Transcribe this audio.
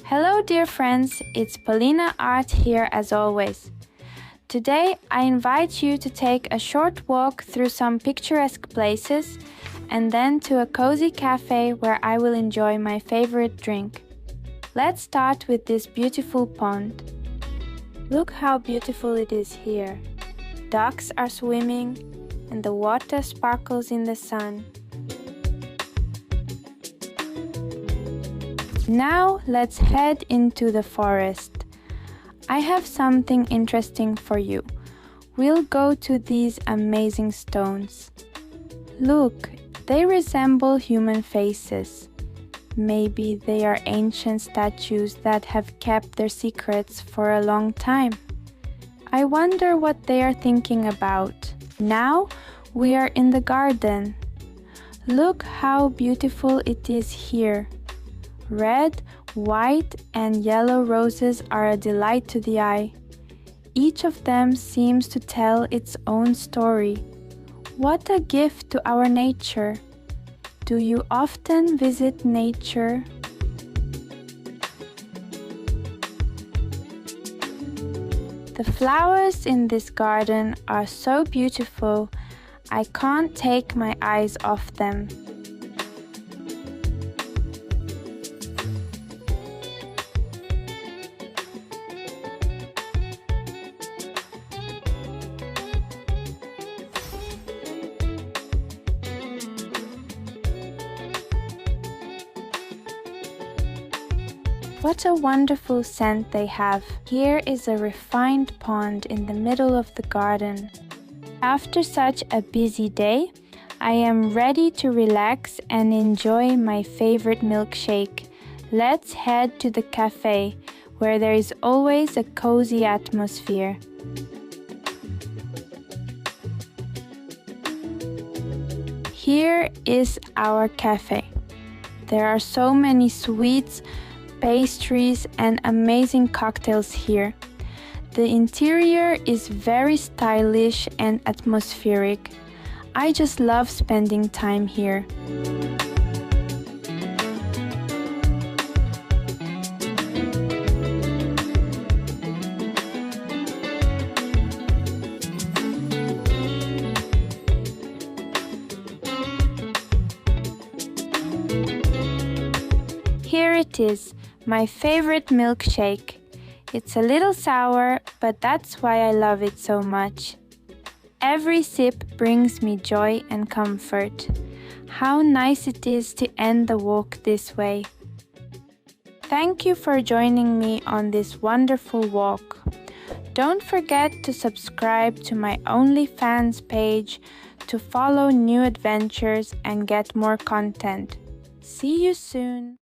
Hello dear friends, it's Polina Art here as always. Today I invite you to take a short walk through some picturesque places and then to a cozy cafe where I will enjoy my favorite drink. Let's start with this beautiful pond. Look how beautiful it is here. Ducks are swimming and the water sparkles in the sun. Now let's head into the forest. I have something interesting for you. We'll go to these amazing stones. Look, they resemble human faces. Maybe they are ancient statues that have kept their secrets for a long time. I wonder what they are thinking about. Now we are in the garden. Look how beautiful it is here. Red, white, and yellow roses are a delight to the eye. Each of them seems to tell its own story. What a gift to our nature! Do you often visit nature? The flowers in this garden are so beautiful, I can't take my eyes off them. What a wonderful scent they have. Here is a refined pond in the middle of the garden. After such a busy day, I am ready to relax and enjoy my favorite milkshake. Let's head to the cafe, where there is always a cozy atmosphere. Here is our cafe. There are so many sweets, pastries and amazing cocktails here. The interior is very stylish and atmospheric. I just love spending time here. Here it is, my favorite milkshake. It's a little sour, but that's why I love it so much. Every sip brings me joy and comfort. How nice it is to end the walk this way. Thank you for joining me on this wonderful walk. Don't forget to subscribe to my OnlyFans page to follow new adventures and get more content. See you soon!